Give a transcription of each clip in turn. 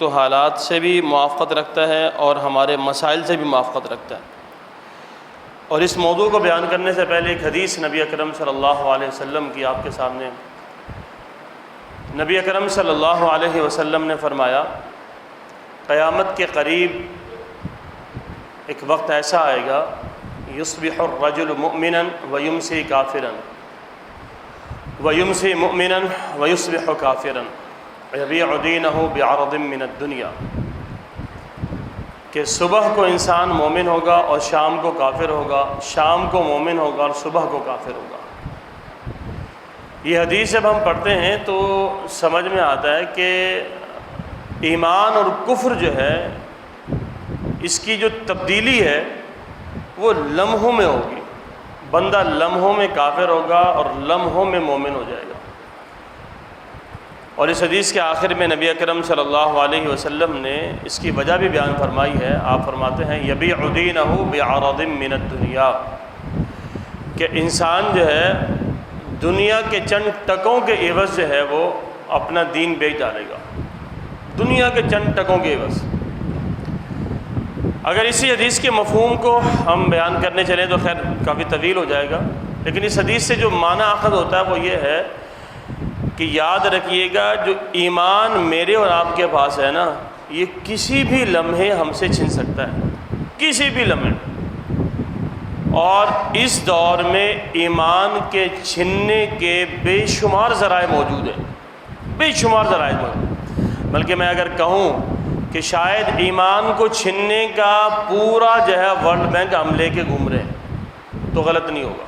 وقت و حالات سے بھی موافقت رکھتا ہے اور ہمارے مسائل سے بھی موافقت رکھتا ہے۔ اور اس موضوع کو بیان کرنے سے پہلے ایک حدیث نبی اکرم صلی اللہ علیہ وسلم کی آپ کے سامنے۔ نبی اکرم صلی اللہ علیہ وسلم نے فرمایا، قیامت کے قریب ایک وقت ایسا آئے گا، یصبح الرجل مؤمنا ویمسی کافرا ویمسی مؤمنا ویصبح کافرا یبیع دینہ بعرض من الدنیا، کہ صبح کو انسان مومن ہوگا اور شام کو کافر ہوگا، شام کو مومن ہوگا اور صبح کو کافر ہوگا۔ یہ حدیث جب ہم پڑھتے ہیں تو سمجھ میں آتا ہے کہ ایمان اور کفر جو ہے اس کی جو تبدیلی ہے وہ لمحوں میں ہوگی۔ بندہ لمحوں میں کافر ہوگا اور لمحوں میں مومن ہو جائے گا۔ اور اس حدیث کے آخر میں نبی اکرم صلی اللہ علیہ وسلم نے اس کی وجہ بھی بیان فرمائی ہے۔ آپ فرماتے ہیں، یبیع دینہ بعرض من الدنیا، کہ انسان جو ہے دنیا کے چند ٹکوں کے عوض جو ہے وہ اپنا دین بیچ ڈالے گا، دنیا کے چند ٹکوں کے عوض۔ اگر اسی حدیث کے مفہوم کو ہم بیان کرنے چلیں تو خیر کافی طویل ہو جائے گا، لیکن اس حدیث سے جو معنی اخذ ہوتا ہے وہ یہ ہے کہ یاد رکھیے گا، جو ایمان میرے اور آپ کے پاس ہے نا، یہ کسی بھی لمحے ہم سے چھن سکتا ہے، کسی بھی لمحے۔ اور اس دور میں ایمان کے چھننے کے بے شمار ذرائع موجود ہیں، بے شمار ذرائع موجود ہیں۔ بلکہ میں اگر کہوں کہ شاید ایمان کو چھننے کا پورا جو ہے ورلڈ بینک ہم لے کے گھوم رہے ہیں تو غلط نہیں ہوگا۔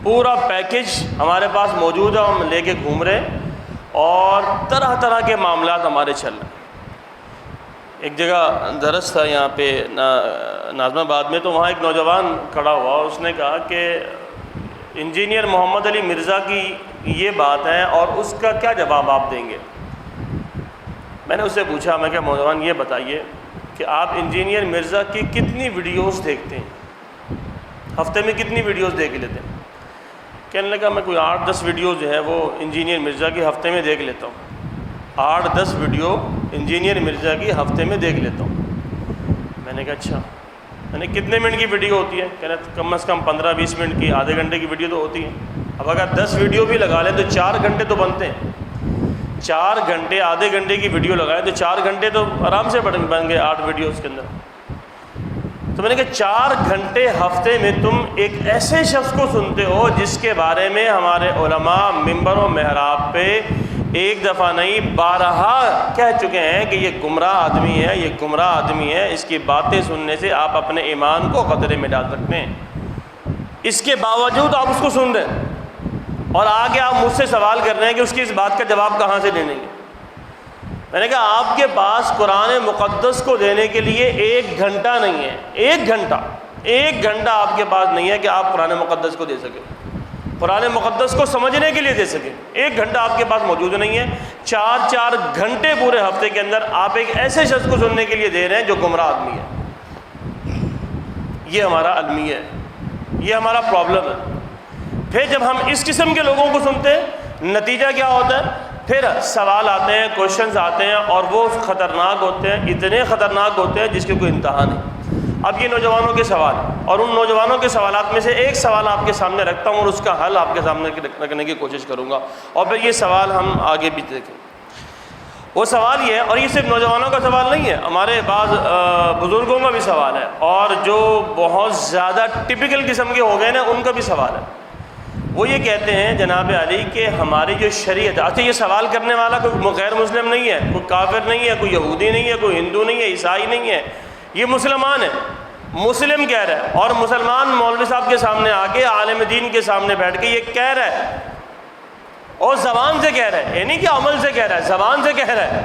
پورا پیکج ہمارے پاس موجود ہے، ہم لے کے گھوم رہے ہیں اور طرح طرح کے معاملات ہمارے چل رہے ہیں۔ ایک جگہ درس تھا یہاں پہ ناظم آباد میں، تو وہاں ایک نوجوان کھڑا ہوا، اس نے کہا کہ انجینئر محمد علی مرزا کی یہ بات ہے اور اس کا کیا جواب آپ دیں گے؟ میں نے اس سے پوچھا، میں کہ نوجوان یہ بتائیے کہ آپ انجینئر مرزا کی کتنی ویڈیوز دیکھتے ہیں، ہفتے میں کتنی ویڈیوز دیکھ لیتے ہیں؟ کہنے لگا میں کوئی 8-10 ویڈیو جو ہے وہ انجینئر مرزا کی ہفتے میں دیکھ لیتا ہوں، 8-10 ویڈیو انجینئر مرزا کی ہفتے میں دیکھ لیتا ہوں۔ میں نے کہا اچھا، میں نے کتنے منٹ کی ویڈیو ہوتی ہے؟ کہنا کم از کم 15-20 منٹ کی، آدھے گھنٹے کی ویڈیو تو ہوتی ہے۔ اب اگر 10 ویڈیو بھی لگا لیں تو 4 گھنٹے تو بنتے ہیں، 4 گھنٹے آدھے گھنٹے کی ویڈیو لگائیں تو 4 گھنٹے تو آرام سے بن گئے 8 ویڈیوز کے اندر۔ تو میں نے کہا 4 گھنٹے ہفتے میں تم ایک ایسے شخص کو سنتے ہو جس کے بارے میں ہمارے علماء منبر و محراب پہ ایک دفعہ نہیں 12 کہہ چکے ہیں کہ یہ گمراہ آدمی ہے، یہ گمراہ آدمی ہے، اس کی باتیں سننے سے آپ اپنے ایمان کو خطرے میں ڈال سکتے ہیں۔ اس کے باوجود آپ اس کو سن رہے ہیں اور آگے آپ مجھ سے سوال کر رہے ہیں کہ اس کی اس بات کا جواب کہاں سے دیں گے؟ میں نے کہا آپ کے پاس قرآن مقدس کو دینے کے لیے 1 گھنٹہ نہیں ہے، 1 گھنٹہ آپ کے پاس نہیں ہے کہ آپ قرآن مقدس کو دے سکیں، قرآن مقدس کو سمجھنے کے لیے دے سکیں۔ 1 گھنٹہ آپ کے پاس موجود نہیں ہے۔ 4 گھنٹے پورے ہفتے کے اندر آپ ایک ایسے شخص کو سننے کے لیے دے رہے ہیں جو گمراہ آدمی ہے۔ یہ ہمارا المیہ ہے، یہ ہمارا پرابلم ہے۔ پھر جب ہم اس قسم کے لوگوں کو سنتے ہیں، نتیجہ کیا ہوتا ہے؟ پھر سوال آتے ہیں، کوشچنز آتے ہیں اور وہ خطرناک ہوتے ہیں، اتنے خطرناک ہوتے ہیں جس کی کوئی انتہا نہیں۔ اب یہ نوجوانوں کے سوال، اور ان نوجوانوں کے سوالات میں سے ایک سوال آپ کے سامنے رکھتا ہوں اور اس کا حل آپ کے سامنے رکھنے کی کوشش کروں گا، اور پھر یہ سوال ہم آگے بھی دیکھیں۔ وہ سوال یہ ہے، اور یہ صرف نوجوانوں کا سوال نہیں ہے، ہمارے بعض بزرگوں کا بھی سوال ہے، اور جو بہت زیادہ ٹپیکل قسم کے ہو گئے نا ان کا بھی سوال ہے۔ وہ یہ کہتے ہیں جناب علی کہ ہماری جو شریعت، اچھا یہ سوال کرنے والا کوئی غیر مسلم نہیں ہے، کوئی کافر نہیں ہے، کوئی یہودی نہیں ہے، کوئی ہندو نہیں ہے، عیسائی نہیں ہے، یہ مسلمان ہے، مسلم کہہ رہا ہے، اور مسلمان مولوی صاحب کے سامنے آ کے، عالم دین کے سامنے بیٹھ کے یہ کہہ رہا ہے، اور زبان سے کہہ رہا ہے، یہ نہیں کہ عمل سے کہہ رہا ہے، زبان سے کہہ رہا ہے۔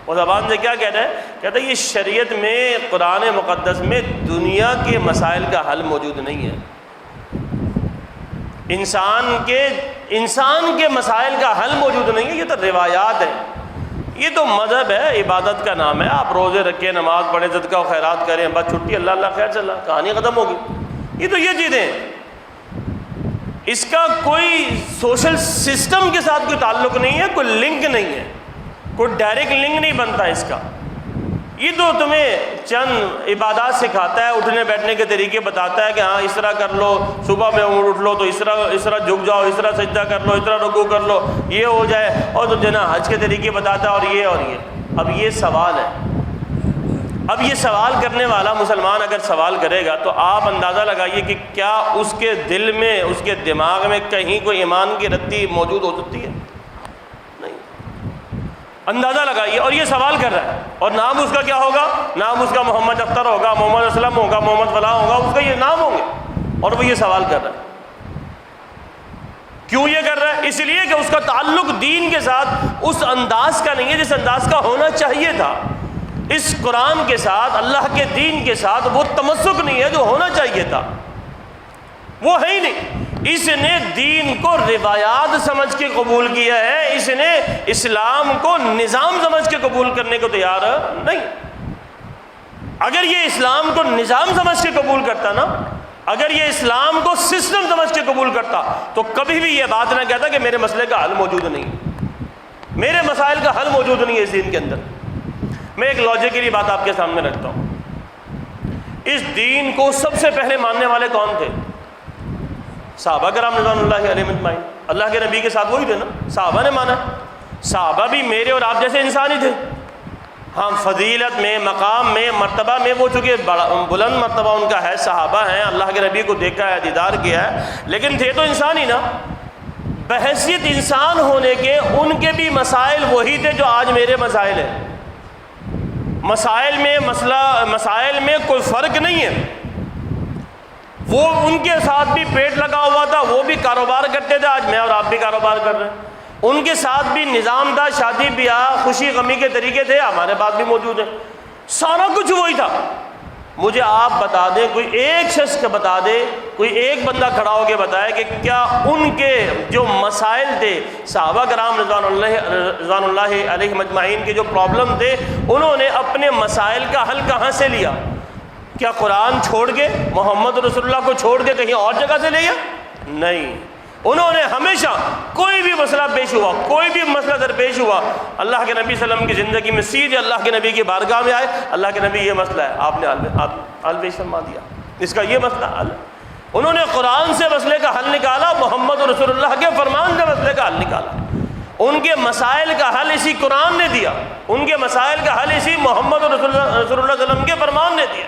وہ زبان سے کیا کہہ رہا ہے؟ کہتا ہے یہ شریعت میں، قرآن مقدس میں دنیا کے مسائل کا حل موجود نہیں ہے، انسان کے مسائل کا حل موجود نہیں ہے، یہ تو روایات ہے، یہ تو مذہب ہے، عبادت کا نام ہے، آپ روزے رکھیں، نماز پڑھیں، صدقہ و خیرات کریں، بس چھٹی، اللہ اللہ خیر چلا، کہانی ختم ہوگی۔ یہ تو یہ چیزیں ہیں، اس کا کوئی سوشل سسٹم کے ساتھ کوئی تعلق نہیں ہے، کوئی لنک نہیں ہے۔ کوئی ڈائریکٹ لنک نہیں بنتا اس کا. یہ تو تمہیں چند عبادات سکھاتا ہے, اٹھنے بیٹھنے کے طریقے بتاتا ہے کہ ہاں اس طرح کر لو, صبح میں اٹھ لو تو اس طرح جھک جاؤ, اس طرح سجدہ کر لو, اس طرح رکوع کر لو, یہ ہو جائے, اور تو جنا حج کے طریقے بتاتا ہے اور یہ. اب یہ سوال ہے, اب یہ سوال کرنے والا مسلمان اگر سوال کرے گا تو آپ اندازہ لگائیے کہ کیا اس کے دل میں, اس کے دماغ میں کہیں کوئی ایمان کی رتی موجود ہو سکتی ہے؟ نہیں. اندازہ لگائیے. اور یہ سوال کر رہا ہے, اور نام اس کا کیا ہوگا؟ نام اس کا محمد اختر ہوگا, محمد اسلم ہوگا, محمد فلاں ہوگا, اس کا یہ نام ہوں گے, اور وہ یہ سوال کر رہا ہے. کیوں یہ کر رہا ہے؟ اس لیے کہ اس کا تعلق دین کے ساتھ اس انداز کا نہیں ہے جس انداز کا ہونا چاہیے تھا. اس قرآن کے ساتھ, اللہ کے دین کے ساتھ وہ تمسک نہیں ہے جو ہونا چاہیے تھا, وہ ہے ہی نہیں. اس نے دین کو روایات سمجھ کے قبول کیا ہے, اس نے اسلام کو نظام سمجھ کے قبول کرنے کو تیار نہیں. اگر یہ اسلام کو نظام سمجھ کے قبول کرتا نا, اگر یہ اسلام کو سسٹم سمجھ کے قبول کرتا تو کبھی بھی یہ بات نہ کہتا کہ میرے مسئلے کا حل موجود نہیں, میرے مسائل کا حل موجود نہیں ہے اس دین کے اندر. میں ایک لاجیکلی بات آپ کے سامنے رکھتا ہوں. اس دین کو سب سے پہلے ماننے والے کون تھے؟ صحابہ کرام رضوان اللہ علیہم اجمعین. اللہ کے نبی کے ساتھ وہی تھے نا, صحابہ نے مانا. صحابہ بھی میرے اور آپ جیسے انسان ہی تھے. ہاں, فضیلت میں, مقام میں, مرتبہ میں وہ چونکہ بلند مرتبہ ان کا ہے, صحابہ ہیں, اللہ کے نبی کو دیکھا ہے, دیدار کیا ہے, لیکن تھے تو انسان ہی نا. بحیثیت انسان ہونے کے ان کے بھی مسائل وہی تھے جو آج میرے مسائل ہیں. مسائل میں کوئی فرق نہیں ہے. وہ ان کے ساتھ بھی پیٹ لگا ہوا تھا, وہ بھی کاروبار کرتے تھے, آج میں اور آپ بھی کاروبار کر رہے ہیں. ان کے ساتھ بھی نظام تھا, شادی بیاہ خوشی غمی کے طریقے تھے, ہمارے پاس بھی موجود ہیں. سارا کچھ وہی تھا. مجھے آپ بتا دیں, کوئی ایک شخص کا بتا دے, کوئی ایک بندہ کھڑا ہو کے بتائے کہ کیا ان کے جو مسائل تھے, صحابہ کرام رضوان اللہ علیہم اجمعین کے جو پرابلم تھے, انہوں نے اپنے مسائل کا حل کہاں سے لیا؟ کیا قرآن چھوڑ کے, محمد رسول اللہ کو چھوڑ کے کہیں اور جگہ سے لیا؟ نہیں. انہوں نے ہمیشہ کوئی بھی مسئلہ پیش ہوا, کوئی بھی مسئلہ درپیش ہوا, اللہ کے نبی صلی اللہ علیہ وسلم کی زندگی میں سیدھے اللہ کے نبی کی بارگاہ میں آئے, اللہ کے نبی یہ مسئلہ ہے, آپ نے حل پیش فرما دیا, اس کا یہ مسئلہ حل. انہوں نے قرآن سے مسئلے کا حل نکالا, محمد رسول اللہ کے فرمان سے مسئلے کا حل نکالا. ان کے مسائل کا حل اسی قرآن نے دیا, ان کے مسائل کا حل اسی محمد رسول اللہ صلی اللہ علیہ وسلم کے فرمان نے دیا.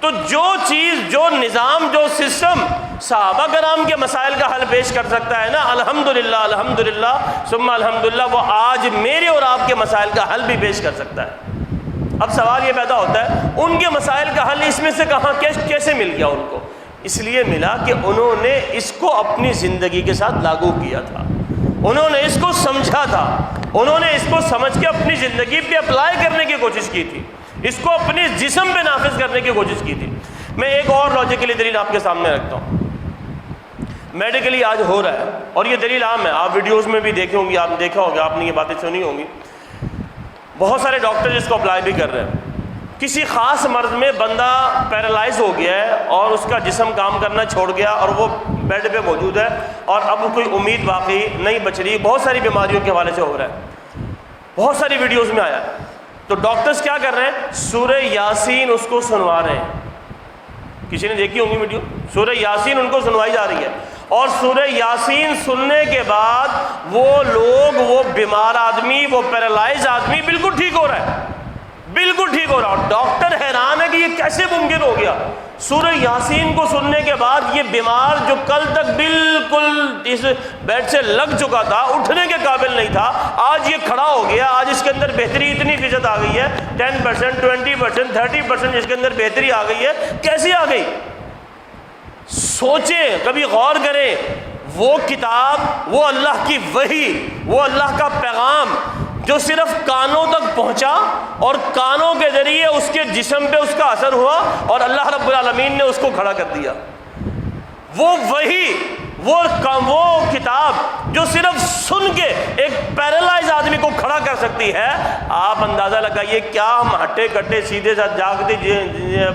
تو جو چیز, جو نظام, جو سسٹم صحابہ کرام کے مسائل کا حل پیش کر سکتا ہے نا, الحمدللہ الحمدللہ ثم الحمدللہ, وہ آج میرے اور آپ کے مسائل کا حل بھی پیش کر سکتا ہے. اب سوال یہ پیدا ہوتا ہے, ان کے مسائل کا حل اس میں سے کہاں, کیسے مل گیا ان کو؟ اس لیے ملا کہ انہوں نے اس کو اپنی زندگی کے ساتھ لاگو کیا تھا, انہوں نے اس کو سمجھا تھا, انہوں نے اس کو سمجھ کے اپنی زندگی پہ اپلائی کرنے کی کوشش کی تھی, اس کو اپنے جسم پہ نافذ کرنے کی کوشش کی تھی. میں ایک اور لاجیکلی دلیل آپ کے سامنے رکھتا ہوں. میڈیکلی آج ہو رہا ہے, اور یہ دلیل عام ہے, آپ ویڈیوز میں بھی دیکھے ہوں گی, آپ دیکھا ہوگا, آپ نے یہ باتیں سنی ہوں گی. بہت سارے ڈاکٹر اس کو اپلائی بھی کر رہے ہیں. کسی خاص مرض میں بندہ پیرالائز ہو گیا ہے اور اس کا جسم کام کرنا چھوڑ گیا اور وہ بیڈ پہ موجود ہے, اور اب کوئی امید واقعی نہیں بچ رہی. بہت ساری بیماریوں کے حوالے سے ہو رہا ہے, بہت ساری ویڈیوز میں آیا ہے. تو ڈاکٹرز کیا کر رہے ہیں, سورہ یاسین اس کو سنوا رہے ہیں. کسی نے دیکھی ہوں گی ویڈیو, سورہ یاسین ان کو سنوائی جا رہی ہے, اور سورہ یاسین سننے کے بعد وہ لوگ, وہ بیمار آدمی, وہ پیرالائز آدمی بالکل ٹھیک ہو رہا ہے, بالکل ٹھیک ہو رہا ہے. اور ڈاکٹر حیران ہے کہ یہ کیسے ممکن ہو گیا. سورہ یاسین کو سننے کے بعد یہ بیمار جو کل تک بالکل اس بیڈ سے لگ چکا تھا, اٹھنے کے قابل نہیں تھا, آج یہ کھڑا ہو گیا, آج اس کے اندر بہتری اتنی فیصد آ گئی ہے, 10%, 20%, 30% اس کے اندر بہتری آ گئی ہے. کیسے آ گئی؟ سوچیں, کبھی غور کریں. وہ کتاب, وہ اللہ کی وحی, وہ اللہ کا پیغام جو صرف کانوں تک پہنچا اور کانوں کے ذریعے اس کے جسم پہ اس کا اثر ہوا اور اللہ رب العالمین نے اس کو کھڑا کر دیا. وہ وحی, وہ کتاب جو صرف سن کے ایک پیرالائز آدمی کو کھڑا کر سکتی ہے، آپ اندازہ لگائیے کیا ہم ہٹے کٹے سیدھے ساتھ جاگتے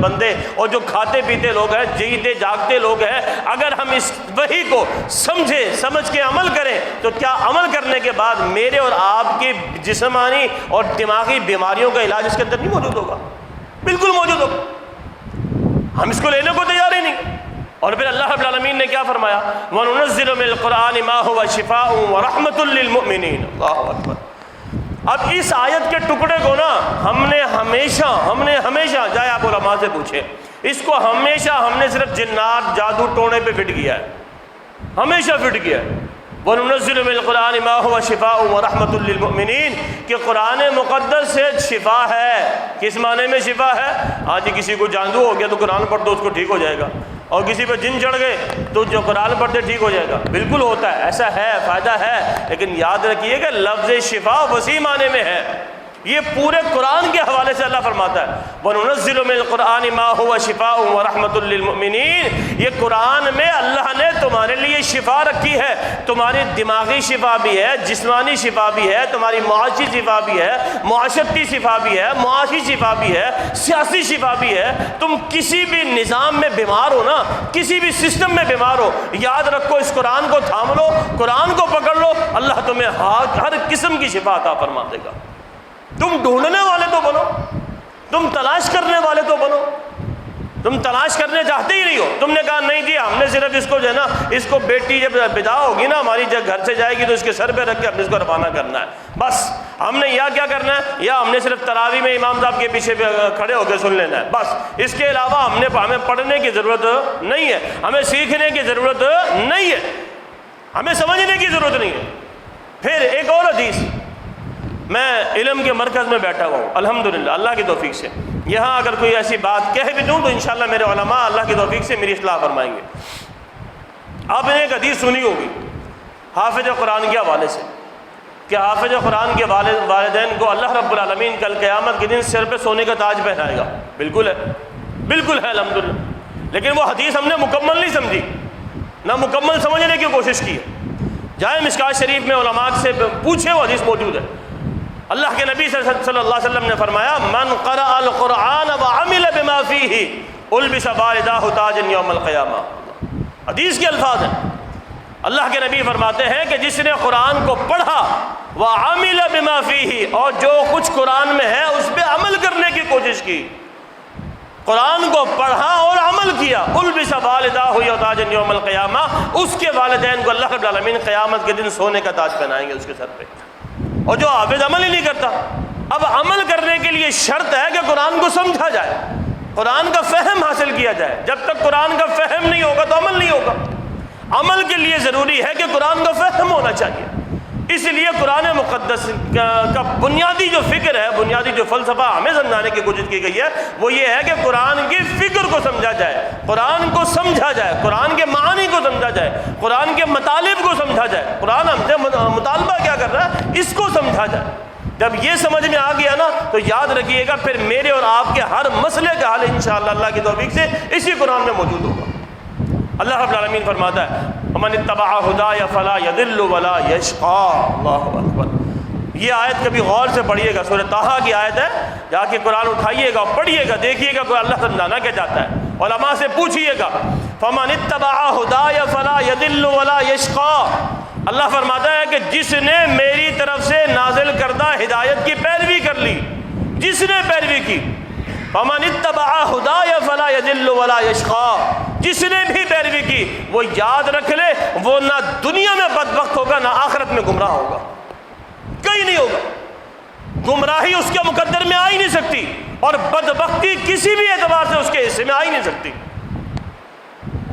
بندے اور جو کھاتے پیتے لوگ ہیں، جیتے جاگتے لوگ ہیں، اگر ہم اس وحی کو سمجھ کے عمل کریں تو کیا عمل کرنے کے بعد میرے اور آپ کی جسمانی اور دماغی بیماریوں کا علاج اس کے اندر نہیں موجود ہوگا؟ بالکل موجود ہوگا. ہم اس کو لینے کو تیار ہی نہیں. اور پھر اللہ رب العالمین نے کیا فرمایا؟ وَنُنَزِّلُ مِنَ الْقُرْآنِ مَا هُوَ شِفَاءٌ وَرَحْمَةٌ لِّلْمُؤْمِنِينَ. اللہ اکبر. اب اس آیت کے ٹکڑے کو نا ہم نے ہمیشہ چاہے آپ علماء سے پوچھیں، اس کو ہمیشہ ہم نے صرف جنات جادو ٹونے پہ فٹ کیا ہے، ہمیشہ فٹ کیا ہے. وَنُنَزِّلُ مِنَ الْقُرْآنِ مَا هُوَ شِفَاءٌ وَرَحْمَةٌ لِّلْمُؤْمِنِينَ کہ قرآن مقدس سے شفا ہے. کس معنی میں شفا ہے؟ آج کسی کو جادو ہو گیا تو قرآن پڑھ دو اس کو ٹھیک ہو جائے گا، اور کسی پہ جن چڑھ گئے تو جو قرآن پڑھتے ٹھیک ہو جائے گا. بالکل ہوتا ہے، ایسا ہے، فائدہ ہے، لیکن یاد رکھیے کہ لفظ شفا وسیع معنی میں ہے. یہ پورے قرآن کے حوالے سے اللہ فرماتا ہے وَنُنَزِّلُ مِنَ الْقُرْآنِ مَا هُوَ شِفَاءٌ وَرَحْمَةٌ لِّلْمُؤْمِنِينَ. یہ قرآن میں اللہ نے تمہارے لیے شفا رکھی ہے. تمہاری دماغی شفا بھی ہے، جسمانی شفا بھی ہے، تمہاری معاشی شفا بھی ہے، معاشرتی شفا بھی ہے، معاشی شفا بھی ہے، سیاسی شفا بھی ہے. تم کسی بھی نظام میں بیمار ہو نا، کسی بھی سسٹم میں بیمار ہو، یاد رکھو اس قرآن کو تھام لو، قرآن کو پکڑ لو، اللہ تمہیں ہر قسم کی شفا عطا فرما دے گا. تم ڈھونڈنے والے تو بنو، تم تلاش کرنے والے تو بنو. تم تلاش کرنے چاہتے ہی نہیں ہو. تم نے کہا نہیں جی ہم نے صرف اس کو جو ہے نا، اس کو بیٹی جب بدا ہوگی نا ہماری، جب گھر سے جائے گی تو اس کے سر پہ رکھ کے ہم نے اس کو روانہ کرنا ہے. بس ہم نے یا کیا کرنا ہے، یا ہم نے صرف تراویح میں امام صاحب کے پیچھے کھڑے ہو کے سن لینا ہے. بس اس کے علاوہ ہمیں پڑھنے کی ضرورت نہیں ہے، ہمیں سیکھنے کی ضرورت نہیں ہے، ہمیں سمجھنے کی ضرورت نہیں ہے. پھر ایک اور حدیث، میں علم کے مرکز میں بیٹھا ہوا ہوں الحمدللہ اللہ کی توفیق سے. یہاں اگر کوئی ایسی بات کہہ بھی دوں تو انشاءاللہ میرے علماء اللہ کی توفیق سے میری اصلاح فرمائیں گے. آپ نے ایک حدیث سنی ہوگی حافظ قرآن کے حوالے سے کہ حافظ قرآن کے والدین کو اللہ رب العالمین کل قیامت کے دن سر پہ سونے کا تاج پہنائے گا. بالکل ہے، بالکل ہے الحمدللہ. لیکن وہ حدیث ہم نے مکمل نہیں سمجھی، نہ مکمل سمجھنے کی کوشش کی ہے. جائے مشکات شریف میں علماء سے پوچھے، وہ حدیث موجود ہے. اللہ کے نبی صلی اللہ علیہ وسلم نے فرمایا من قرأ القرآن وعمل بما فیہ البس والداہ تاجا یوم القیامہ. حدیث کے الفاظ ہیں. اللہ کے نبی فرماتے ہیں کہ جس نے قرآن کو پڑھا وعمل بما فیہ، اور جو کچھ قرآن میں ہے اس پہ عمل کرنے کی کوشش کی، قرآن کو پڑھا اور عمل کیا، البس والداہ تاجا یوم القیامہ، اس کے والدین کو اللہ رب العالمین قیامت کے دن سونے کا تاج پہنائیں گے اس کے سر پہ. اور جو حافظ عمل ہی نہیں کرتا. اب عمل کرنے کے لیے شرط ہے کہ قرآن کو سمجھا جائے، قرآن کا فہم حاصل کیا جائے. جب تک قرآن کا فہم نہیں ہوگا تو عمل نہیں ہوگا. عمل کے لیے ضروری ہے کہ قرآن کا فہم ہونا چاہیے. اس لیے قرآن مقدس کا بنیادی جو فکر ہے، بنیادی جو فلسفہ ہمیں سمجھانے کی کوشش کی گئی ہے وہ یہ ہے کہ قرآن کی فکر کو سمجھا جائے، قرآن کو سمجھا جائے، قرآن کے معانی کو سمجھا جائے، قرآن کے مطالب کو سمجھا جائے. قرآن ہم سے مطالبہ کیا کر رہا ہے اس کو سمجھا جائے. جب یہ سمجھ میں آ گیا نا تو یاد رکھیے گا پھر میرے اور آپ کے ہر مسئلے کا حل انشاءاللہ اللہ کی توفیق سے اسی قرآن میں موجود ہوگا. اللہ رب العالمین فرماتا ہے وَمَنِ اتَّبَعَ هُدَايَ فَلَا يَضِلُّ وَلَا يَشْقَىٰ. اللہ اکبر. یہ آیت کبھی غور سے پڑھیے گا، سورہ طٰہٰ کی آیت ہے. جا کے قرآن اٹھائیے گا، پڑھیے گا، دیکھیے گا کوئی اللہ سمجھانا کیا چاہتا ہے. علماء سے پوچھیے گا فَمَنِ اتَّبَعَ هُدَايَ فَلَا يَضِلُّ وَلَا يَشْقَىٰ. اللہ فرماتا ہے کہ جس نے میری طرف سے نازل کردہ ہدایت کی پیروی کر لی، جس نے پیروی کی، فَمَنِ اتَّبَعَ هُدَايَ فَلَا يَضِلُّ وَلَا يَشْقَىٰ، جس نے بھی پیروی کی وہ یاد رکھ لے وہ نہ دنیا میں بدبخت ہوگا نہ آخرت میں گمراہ ہوگا، کہیں نہیں ہوگا. گمراہی اس کے مقدر میں آ ہی نہیں سکتی اور بدبختی کسی بھی اعتبار سے اس کے حصے میں آ ہی نہیں سکتی.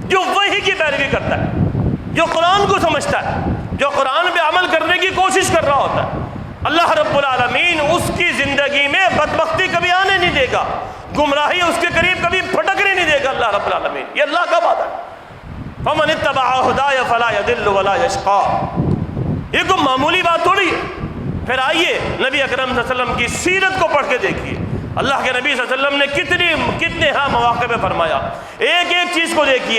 جو وحی کی پیروی کرتا ہے، جو قرآن کو سمجھتا ہے، جو قرآن پہ عمل کرنے کی کوشش کر رہا ہوتا ہے، اللہ رب العالمین اس کی زندگی میں بدبختی کبھی آنے نہیں دے گا، گمراہی اس کے قریب کبھی پھٹکنے نہیں دے گا اللہ رب العالمین. یہ اللہ کا وعدہ ہے. فَمَنِ اتَّبَعَ هُدَايَ فَلَا يَضِلُّ وَلَا يَشْقَىٰ. یہ کوئی معمولی بات تھوڑی ہے. پھر آئیے نبی اکرم صلی اللہ علیہ وسلم کی سیرت کو پڑھ کے دیکھیے. اللہ کے نبی صلی اللہ علیہ وسلم نے کتنے ہاں مواقع پہ فرمایا. ایک ایک چیز کو دیکھیے.